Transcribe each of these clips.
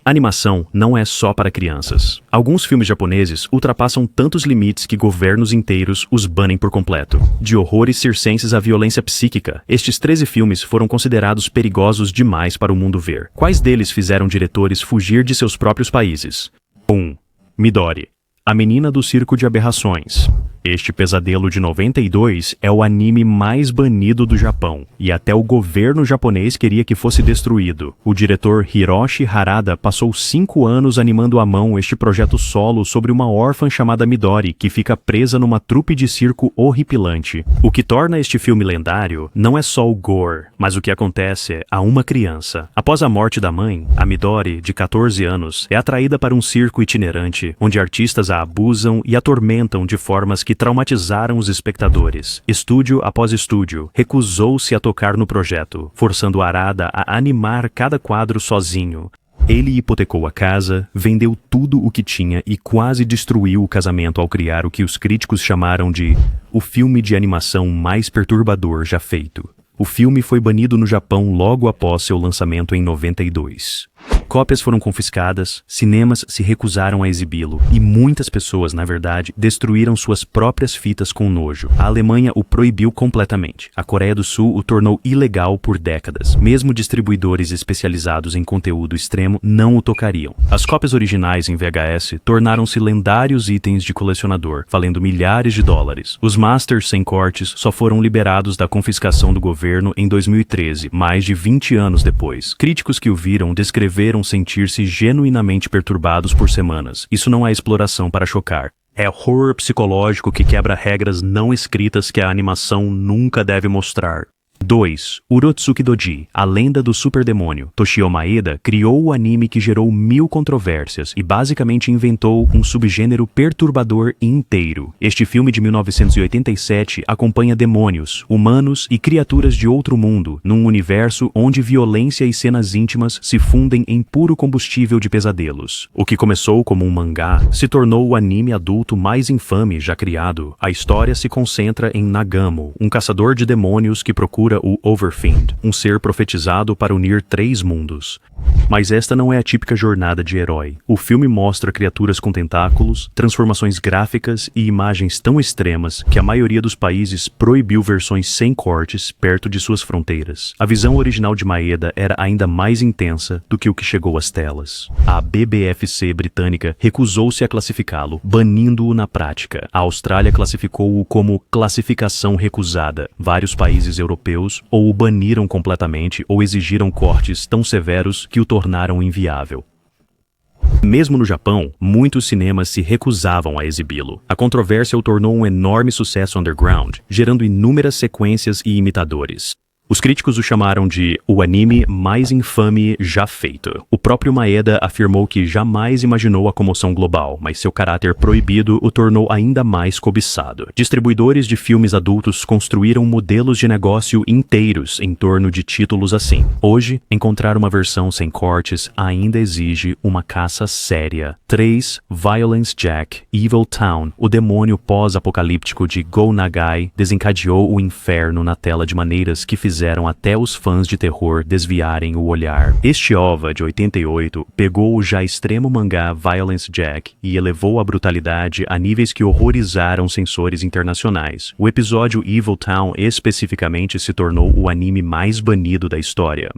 Animação não é só para crianças. Alguns filmes japoneses ultrapassam tantos limites que governos inteiros os banem por completo. De horrores circenses à violência psíquica, estes 13 filmes foram considerados perigosos demais para o mundo ver. Quais deles fizeram diretores fugir de seus próprios países? 1. Midori, a menina do circo de aberrações. Este pesadelo de 92 é o anime mais banido do Japão, e até o governo japonês queria que fosse destruído. O diretor Hiroshi Harada passou 5 anos animando à mão este projeto solo sobre uma órfã chamada Midori, que fica presa numa trupe de circo horripilante. O que torna este filme lendário não é só o gore, mas o que acontece a uma criança. Após a morte da mãe, a Midori, de 14 anos, é atraída para um circo itinerante, onde artistas a abusam e atormentam de formas que traumatizaram os espectadores. Estúdio após estúdio recusou-se a tocar no projeto, forçando Harada a animar cada quadro sozinho. Ele hipotecou a casa, vendeu tudo o que tinha e quase destruiu o casamento ao criar o que os críticos chamaram de o filme de animação mais perturbador já feito. O filme foi banido no Japão logo após seu lançamento em 92. Cópias foram confiscadas, cinemas se recusaram a exibi-lo e muitas pessoas, na verdade, destruíram suas próprias fitas com nojo. A Alemanha o proibiu completamente. A Coreia do Sul o tornou ilegal por décadas. Mesmo distribuidores especializados em conteúdo extremo não o tocariam. As cópias originais em VHS tornaram-se lendários itens de colecionador, valendo milhares de dólares. Os masters sem cortes só foram liberados da confiscação do governo em 2013, mais de 20 anos depois. Críticos que o viram descreveram sentir-se genuinamente perturbados por semanas. Isso não é exploração para chocar. É horror psicológico que quebra regras não escritas que a animação nunca deve mostrar. 2. Urotsuki Doji, a lenda do superdemônio. Toshio Maeda criou o anime que gerou 1000 controvérsias e basicamente inventou um subgênero perturbador inteiro. Este filme de 1987 acompanha demônios, humanos e criaturas de outro mundo, num universo onde violência e cenas íntimas se fundem em puro combustível de pesadelos. O que começou como um mangá se tornou o anime adulto mais infame já criado. A história se concentra em Nagamo, um caçador de demônios que procura o Overfiend, um ser profetizado para unir 3 mundos. Mas esta não é a típica jornada de herói. O filme mostra criaturas com tentáculos, transformações gráficas e imagens tão extremas que a maioria dos países proibiu versões sem cortes perto de suas fronteiras. A visão original de Maeda era ainda mais intensa do que o que chegou às telas. A BBFC britânica recusou-se a classificá-lo, banindo-o na prática. A Austrália classificou-o como classificação recusada. Vários países europeus ou o baniram completamente ou exigiram cortes tão severos que o tornaram inviável. Mesmo no Japão, muitos cinemas se recusavam a exibi-lo. A controvérsia o tornou um enorme sucesso underground, gerando inúmeras sequências e imitadores. Os críticos o chamaram de o anime mais infame já feito. O próprio Maeda afirmou que jamais imaginou a comoção global, mas seu caráter proibido o tornou ainda mais cobiçado. Distribuidores de filmes adultos construíram modelos de negócio inteiros em torno de títulos assim. Hoje, encontrar uma versão sem cortes ainda exige uma caça séria. 3. Violence Jack, Evil Town, o demônio pós-apocalíptico de Go Nagai, desencadeou o inferno na tela de maneiras que fizeram até os fãs de terror desviarem o olhar. Este OVA, de 88, pegou o já extremo mangá Violence Jack e elevou a brutalidade a níveis que horrorizaram censores internacionais. O episódio Evil Town especificamente se tornou o anime mais banido da história.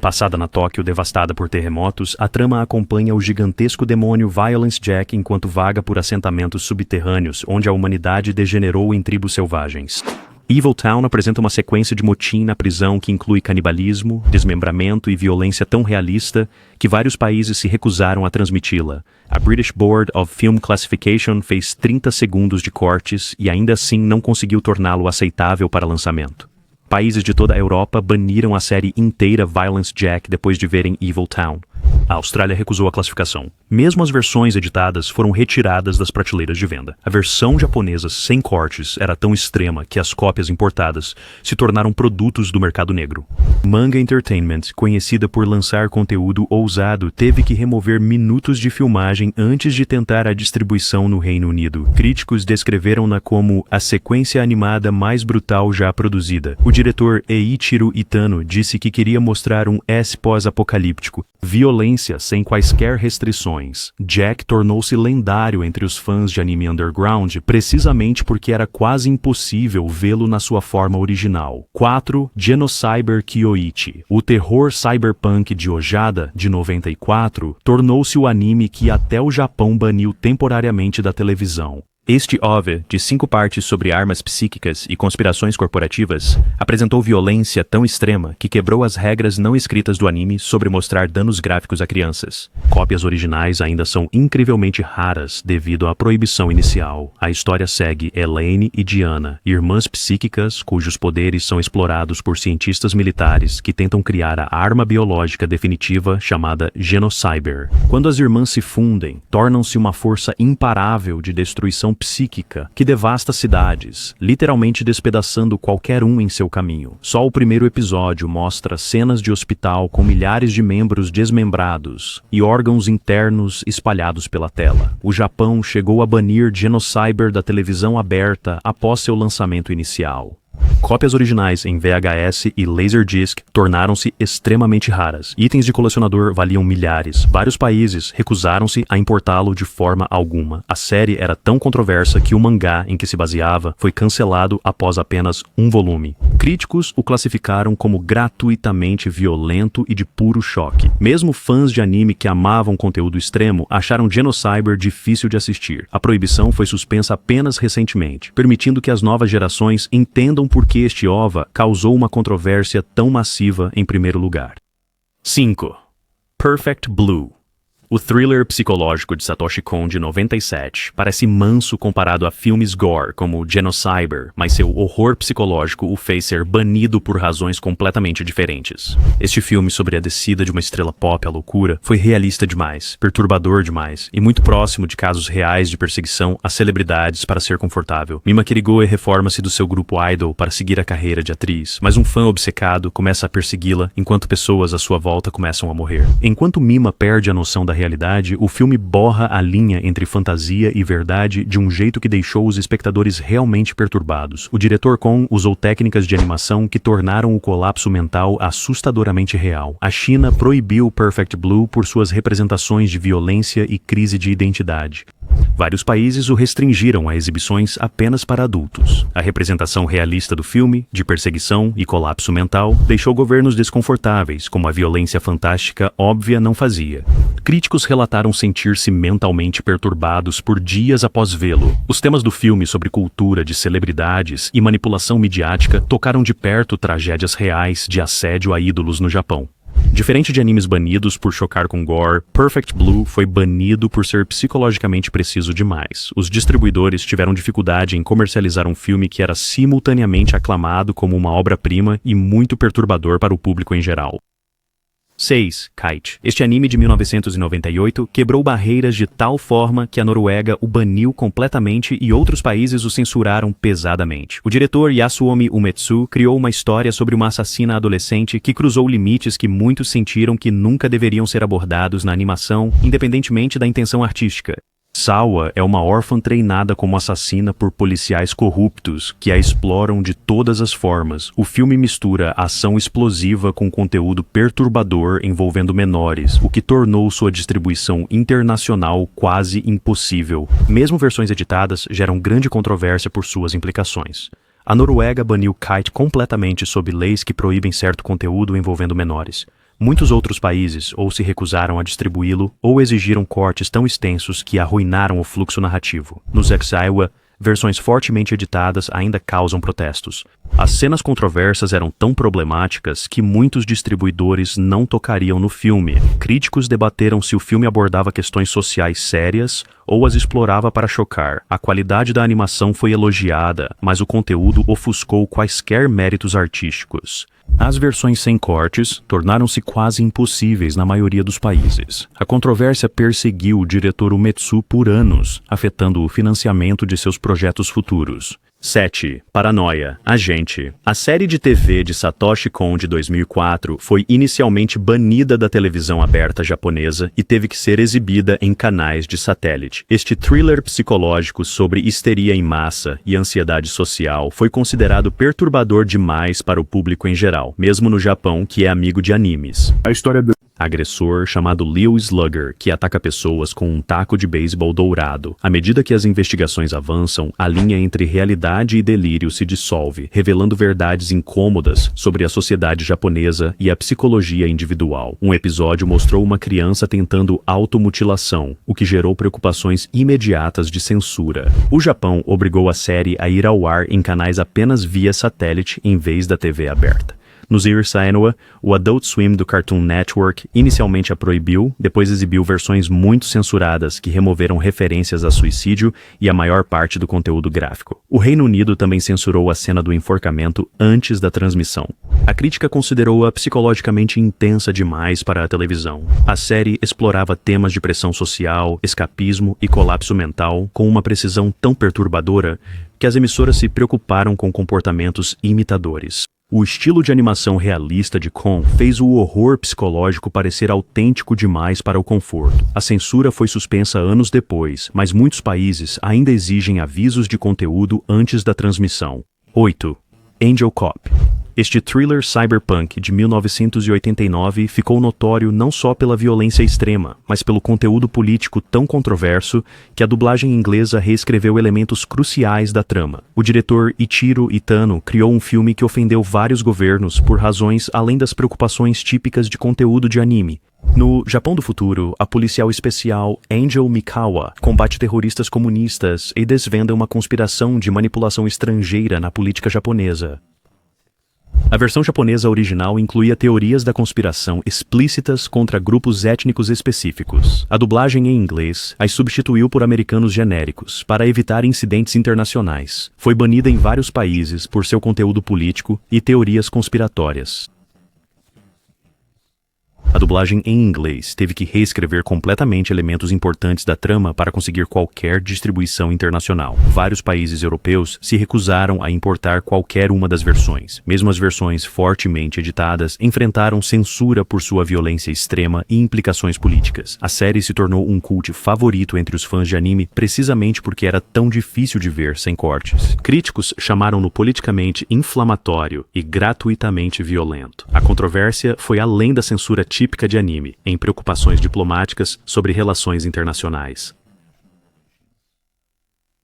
Passada na Tóquio devastada por terremotos, a trama acompanha o gigantesco demônio Violence Jack enquanto vaga por assentamentos subterrâneos, onde a humanidade degenerou em tribos selvagens. Evil Town apresenta uma sequência de motim na prisão que inclui canibalismo, desmembramento e violência tão realista que vários países se recusaram a transmiti-la. A British Board of Film Classification fez 30 segundos de cortes e ainda assim não conseguiu torná-lo aceitável para lançamento. Países de toda a Europa baniram a série inteira Violence Jack depois de verem Evil Town. A Austrália recusou a classificação. Mesmo as versões editadas foram retiradas das prateleiras de venda. A versão japonesa sem cortes era tão extrema que as cópias importadas se tornaram produtos do mercado negro. Manga Entertainment, conhecida por lançar conteúdo ousado, teve que remover minutos de filmagem antes de tentar a distribuição no Reino Unido. Críticos descreveram-na como a sequência animada mais brutal já produzida. O diretor Eiichiro Itano disse que queria mostrar um S pós-apocalíptico, violência violência sem quaisquer restrições. Jack tornou-se lendário entre os fãs de anime underground precisamente porque era quase impossível vê-lo na sua forma original. 4. Genocyber Kyoichi. O terror cyberpunk de Ojada, de 94, tornou-se o anime que até o Japão baniu temporariamente da televisão. Este OVA, de 5 partes sobre armas psíquicas e conspirações corporativas, apresentou violência tão extrema que quebrou as regras não escritas do anime sobre mostrar danos gráficos a crianças. Cópias originais ainda são incrivelmente raras devido à proibição inicial. A história segue Elaine e Diana, irmãs psíquicas cujos poderes são explorados por cientistas militares que tentam criar a arma biológica definitiva chamada Genocyber. Quando as irmãs se fundem, tornam-se uma força imparável de destruição psíquica que devasta cidades, literalmente despedaçando qualquer um em seu caminho. Só o primeiro episódio mostra cenas de hospital com milhares de membros desmembrados e órgãos internos espalhados pela tela. O Japão chegou a banir Genocyber da televisão aberta após seu lançamento inicial. Cópias originais em VHS e Laserdisc tornaram-se extremamente raras. Itens de colecionador valiam milhares. Vários países recusaram-se a importá-lo de forma alguma. A série era tão controversa que o mangá em que se baseava foi cancelado após apenas um volume. Críticos o classificaram como gratuitamente violento e de puro choque. Mesmo fãs de anime que amavam conteúdo extremo acharam Genocyber difícil de assistir. A proibição foi suspensa apenas recentemente, permitindo que as novas gerações entendam por que este OVA causou uma controvérsia tão massiva em primeiro lugar. 5. Perfect Blue. O thriller psicológico de Satoshi Kon de 97 parece manso comparado a filmes gore como Genocyber, mas seu horror psicológico o fez ser banido por razões completamente diferentes. Este filme sobre a descida de uma estrela pop à loucura foi realista demais, perturbador demais e muito próximo de casos reais de perseguição a celebridades para ser confortável. Mima Kirigoe reforma-se do seu grupo idol para seguir a carreira de atriz, mas um fã obcecado começa a persegui-la enquanto pessoas à sua volta começam a morrer. Enquanto Mima perde a noção da realidade, o filme borra a linha entre fantasia e verdade de um jeito que deixou os espectadores realmente perturbados. O diretor Kon usou técnicas de animação que tornaram o colapso mental assustadoramente real. A China proibiu Perfect Blue por suas representações de violência e crise de identidade. Vários países o restringiram a exibições apenas para adultos. A representação realista do filme, de perseguição e colapso mental, deixou governos desconfortáveis, como a violência fantástica óbvia não fazia. Críticos relataram sentir-se mentalmente perturbados por dias após vê-lo. Os temas do filme sobre cultura de celebridades e manipulação midiática tocaram de perto tragédias reais de assédio a ídolos no Japão. Diferente de animes banidos por chocar com gore, Perfect Blue foi banido por ser psicologicamente preciso demais. Os distribuidores tiveram dificuldade em comercializar um filme que era simultaneamente aclamado como uma obra-prima e muito perturbador para o público em geral. 6. Kite. Este anime de 1998 quebrou barreiras de tal forma que a Noruega o baniu completamente e outros países o censuraram pesadamente. O diretor Yasuomi Umetsu criou uma história sobre uma assassina adolescente que cruzou limites que muitos sentiram que nunca deveriam ser abordados na animação, independentemente da intenção artística. Sawa é uma órfã treinada como assassina por policiais corruptos que a exploram de todas as formas. O filme mistura ação explosiva com conteúdo perturbador envolvendo menores, o que tornou sua distribuição internacional quase impossível. Mesmo versões editadas geram grande controvérsia por suas implicações. A Noruega baniu Kite completamente sob leis que proíbem certo conteúdo envolvendo menores. Muitos outros países ou se recusaram a distribuí-lo ou exigiram cortes tão extensos que arruinaram o fluxo narrativo. Nos Exaiwa, versões fortemente editadas ainda causam protestos. As cenas controversas eram tão problemáticas que muitos distribuidores não tocariam no filme. Críticos debateram se o filme abordava questões sociais sérias ou as explorava para chocar. A qualidade da animação foi elogiada, mas o conteúdo ofuscou quaisquer méritos artísticos. As versões sem cortes tornaram-se quase impossíveis na maioria dos países. A controvérsia perseguiu o diretor Umetsu por anos, afetando o financiamento de seus projetos futuros. 7. Paranoia. Agente. A série de TV de Satoshi Kon de 2004 foi inicialmente banida da televisão aberta japonesa e teve que ser exibida em canais de satélite. Este thriller psicológico sobre histeria em massa e ansiedade social foi considerado perturbador demais para o público em geral, mesmo no Japão, que é amigo de animes. A história agressor chamado Leo Slugger, que ataca pessoas com um taco de beisebol dourado. À medida que as investigações avançam, a linha entre realidade e delírio se dissolve, revelando verdades incômodas sobre a sociedade japonesa e a psicologia individual. Um episódio mostrou uma criança tentando automutilação, o que gerou preocupações imediatas de censura. O Japão obrigou a série a ir ao ar em canais apenas via satélite em vez da TV aberta. No Zier Saenua, o Adult Swim do Cartoon Network inicialmente a proibiu, depois exibiu versões muito censuradas que removeram referências a suicídio e a maior parte do conteúdo gráfico. O Reino Unido também censurou a cena do enforcamento antes da transmissão. A crítica considerou-a psicologicamente intensa demais para a televisão. A série explorava temas de pressão social, escapismo e colapso mental com uma precisão tão perturbadora que as emissoras se preocuparam com comportamentos imitadores. O estilo de animação realista de Kon fez o horror psicológico parecer autêntico demais para o conforto. A censura foi suspensa anos depois, mas muitos países ainda exigem avisos de conteúdo antes da transmissão. 8. Angel Cop. Este thriller cyberpunk de 1989 ficou notório não só pela violência extrema, mas pelo conteúdo político tão controverso que a dublagem inglesa reescreveu elementos cruciais da trama. O diretor Ichiro Itano criou um filme que ofendeu vários governos por razões além das preocupações típicas de conteúdo de anime. No Japão do futuro, a policial especial Angel Mikawa combate terroristas comunistas e desvenda uma conspiração de manipulação estrangeira na política japonesa. A versão japonesa original incluía teorias da conspiração explícitas contra grupos étnicos específicos. A dublagem em inglês as substituiu por americanos genéricos, para evitar incidentes internacionais. Foi banida em vários países por seu conteúdo político e teorias conspiratórias. A dublagem em inglês teve que reescrever completamente elementos importantes da trama para conseguir qualquer distribuição internacional. Vários países europeus se recusaram a importar qualquer uma das versões. Mesmo as versões fortemente editadas enfrentaram censura por sua violência extrema e implicações políticas. A série se tornou um cult favorito entre os fãs de anime precisamente porque era tão difícil de ver sem cortes. Críticos chamaram-no politicamente inflamatório e gratuitamente violento. A controvérsia foi além da censura típica de anime, em preocupações diplomáticas sobre relações internacionais.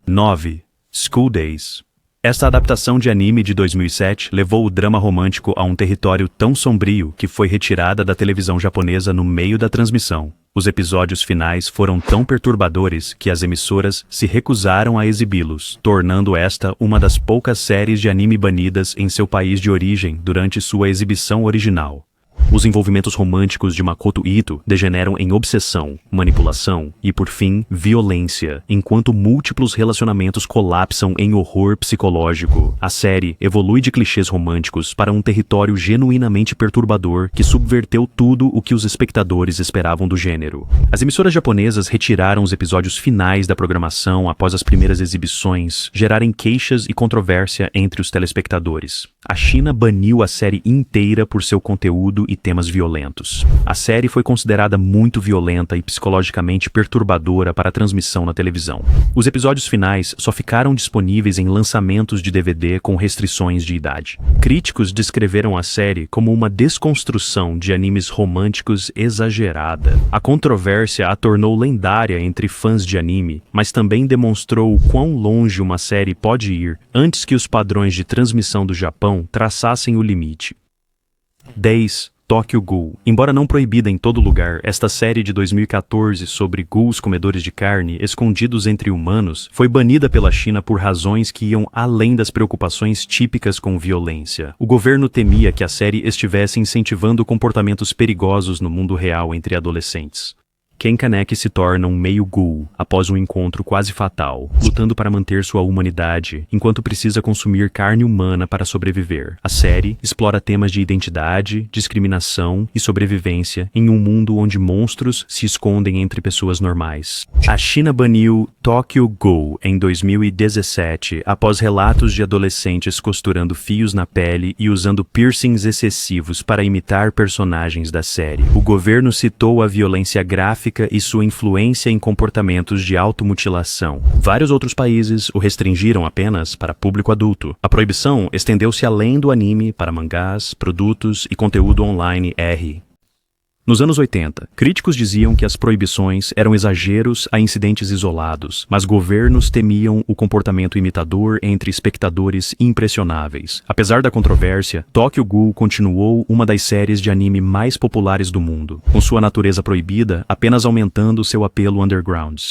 9. School Days. Esta adaptação de anime de 2007 levou o drama romântico a um território tão sombrio que foi retirada da televisão japonesa no meio da transmissão. Os episódios finais foram tão perturbadores que as emissoras se recusaram a exibi-los, tornando esta uma das poucas séries de anime banidas em seu país de origem durante sua exibição original. Os envolvimentos românticos de Makoto Ito degeneram em obsessão, manipulação e, por fim, violência, enquanto múltiplos relacionamentos colapsam em horror psicológico. A série evolui de clichês românticos para um território genuinamente perturbador que subverteu tudo o que os espectadores esperavam do gênero. As emissoras japonesas retiraram os episódios finais da programação após as primeiras exibições gerarem queixas e controvérsia entre os telespectadores. A China baniu a série inteira por seu conteúdo e temas violentos. A série foi considerada muito violenta e psicologicamente perturbadora para a transmissão na televisão. Os episódios finais só ficaram disponíveis em lançamentos de DVD com restrições de idade. Críticos descreveram a série como uma desconstrução de animes românticos exagerada. A controvérsia a tornou lendária entre fãs de anime, mas também demonstrou o quão longe uma série pode ir antes que os padrões de transmissão do Japão traçassem o limite. 10. Tokyo Ghoul. Embora não proibida em todo lugar, esta série de 2014 sobre ghouls comedores de carne escondidos entre humanos foi banida pela China por razões que iam além das preocupações típicas com violência. O governo temia que a série estivesse incentivando comportamentos perigosos no mundo real entre adolescentes. Ken Kaneki se torna um meio ghoul após um encontro quase fatal, lutando para manter sua humanidade, enquanto precisa consumir carne humana para sobreviver. A série explora temas de identidade, discriminação e sobrevivência em um mundo onde monstros se escondem entre pessoas normais. A China baniu Tokyo Ghoul em 2017 após relatos de adolescentes costurando fios na pele e usando piercings excessivos para imitar personagens da série. O governo citou a violência gráfica e sua influência em comportamentos de automutilação. Vários outros países o restringiram apenas para público adulto. A proibição estendeu-se além do anime para mangás, produtos e conteúdo online R. Nos anos 80, críticos diziam que as proibições eram exageros a incidentes isolados, mas governos temiam o comportamento imitador entre espectadores impressionáveis. Apesar da controvérsia, Tokyo Ghoul continuou uma das séries de anime mais populares do mundo, com sua natureza proibida apenas aumentando seu apelo underground.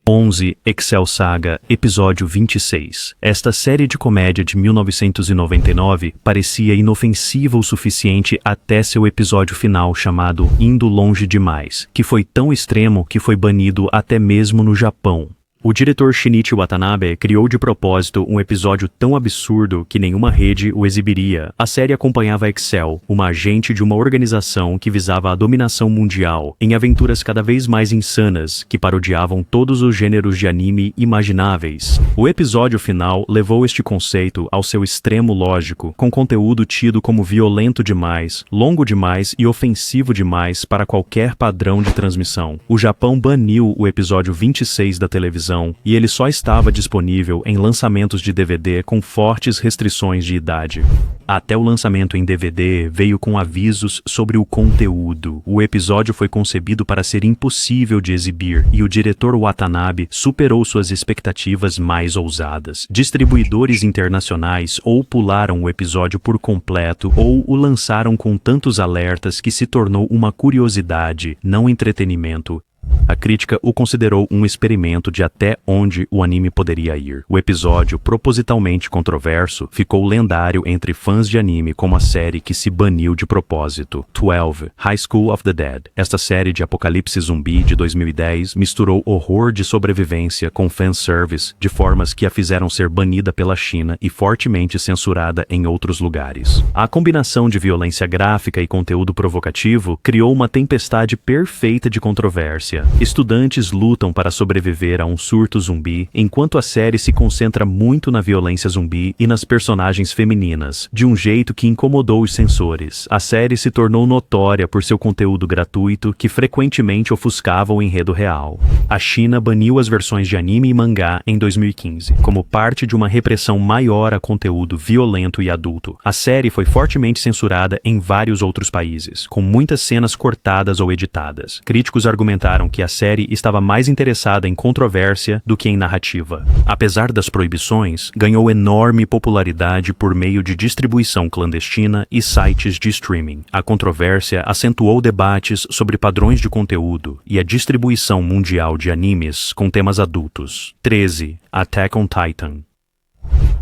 11. Excel Saga, episódio 26. Esta série de comédia de 1999 parecia inofensiva o suficiente até seu episódio final chamado Indo Longe Demais, que foi tão extremo que foi banido até mesmo no Japão. O diretor Shinichi Watanabe criou de propósito um episódio tão absurdo que nenhuma rede o exibiria. A série acompanhava Excel, uma agente de uma organização que visava a dominação mundial, em aventuras cada vez mais insanas que parodiavam todos os gêneros de anime imagináveis. O episódio final levou este conceito ao seu extremo lógico, com conteúdo tido como violento demais, longo demais e ofensivo demais para qualquer padrão de transmissão. O Japão baniu o episódio 26 da televisão e ele só estava disponível em lançamentos de DVD com fortes restrições de idade. Até o lançamento em DVD veio com avisos sobre o conteúdo. O episódio foi concebido para ser impossível de exibir e o diretor Watanabe superou suas expectativas mais ousadas. Distribuidores internacionais ou pularam o episódio por completo ou o lançaram com tantos alertas que se tornou uma curiosidade, não entretenimento. A crítica o considerou um experimento de até onde o anime poderia ir. O episódio, propositalmente controverso, ficou lendário entre fãs de anime como a série que se baniu de propósito. 12. High School of the Dead. Esta série de apocalipse zumbi de 2010 misturou horror de sobrevivência com fanservice de formas que a fizeram ser banida pela China e fortemente censurada em outros lugares. A combinação de violência gráfica e conteúdo provocativo criou uma tempestade perfeita de controvérsia. Estudantes lutam para sobreviver a um surto zumbi, enquanto a série se concentra muito na violência zumbi e nas personagens femininas, de um jeito que incomodou os censores. A série se tornou notória por seu conteúdo gratuito, que frequentemente ofuscava o enredo real. A China baniu as versões de anime e mangá em 2015, como parte de uma repressão maior a conteúdo violento e adulto. A série foi fortemente censurada em vários outros países, com muitas cenas cortadas ou editadas. Críticos argumentaram que a série estava mais interessada em controvérsia do que em narrativa. Apesar das proibições, ganhou enorme popularidade por meio de distribuição clandestina e sites de streaming. A controvérsia acentuou debates sobre padrões de conteúdo e a distribuição mundial de animes com temas adultos. 13. Attack on Titan.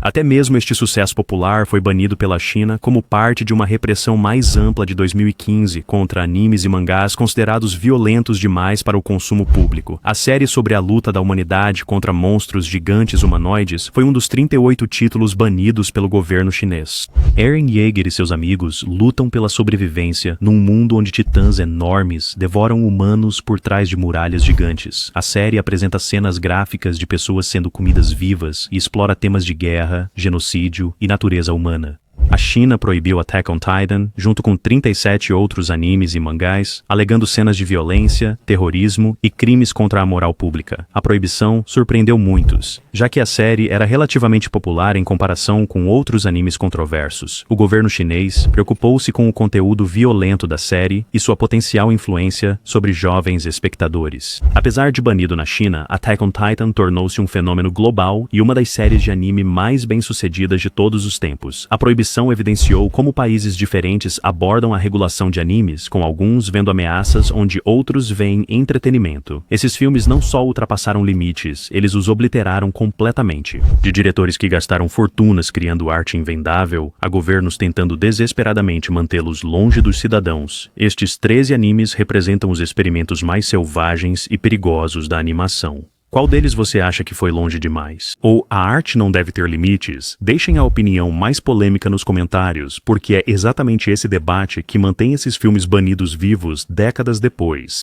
Até mesmo este sucesso popular foi banido pela China como parte de uma repressão mais ampla de 2015 contra animes e mangás considerados violentos demais para o consumo público. A série sobre a luta da humanidade contra monstros gigantes humanoides foi um dos 38 títulos banidos pelo governo chinês. Eren Yeager e seus amigos lutam pela sobrevivência num mundo onde titãs enormes devoram humanos por trás de muralhas gigantes. A série apresenta cenas gráficas de pessoas sendo comidas vivas e explora temas de guerra, genocídio e natureza humana. A China proibiu Attack on Titan, junto com 37 outros animes e mangás, alegando cenas de violência, terrorismo e crimes contra a moral pública. A proibição surpreendeu muitos, já que a série era relativamente popular em comparação com outros animes controversos. O governo chinês preocupou-se com o conteúdo violento da série e sua potencial influência sobre jovens espectadores. Apesar de banido na China, Attack on Titan tornou-se um fenômeno global e uma das séries de anime mais bem-sucedidas de todos os tempos. A proibição evidenciou como países diferentes abordam a regulação de animes, com alguns vendo ameaças onde outros veem entretenimento. Esses filmes não só ultrapassaram limites, eles os obliteraram completamente. De diretores que gastaram fortunas criando arte invendável, a governos tentando desesperadamente mantê-los longe dos cidadãos, estes 13 animes representam os experimentos mais selvagens e perigosos da animação. Qual deles você acha que foi longe demais? Ou a arte não deve ter limites? Deixem a opinião mais polêmica nos comentários, porque é exatamente esse debate que mantém esses filmes banidos vivos décadas depois.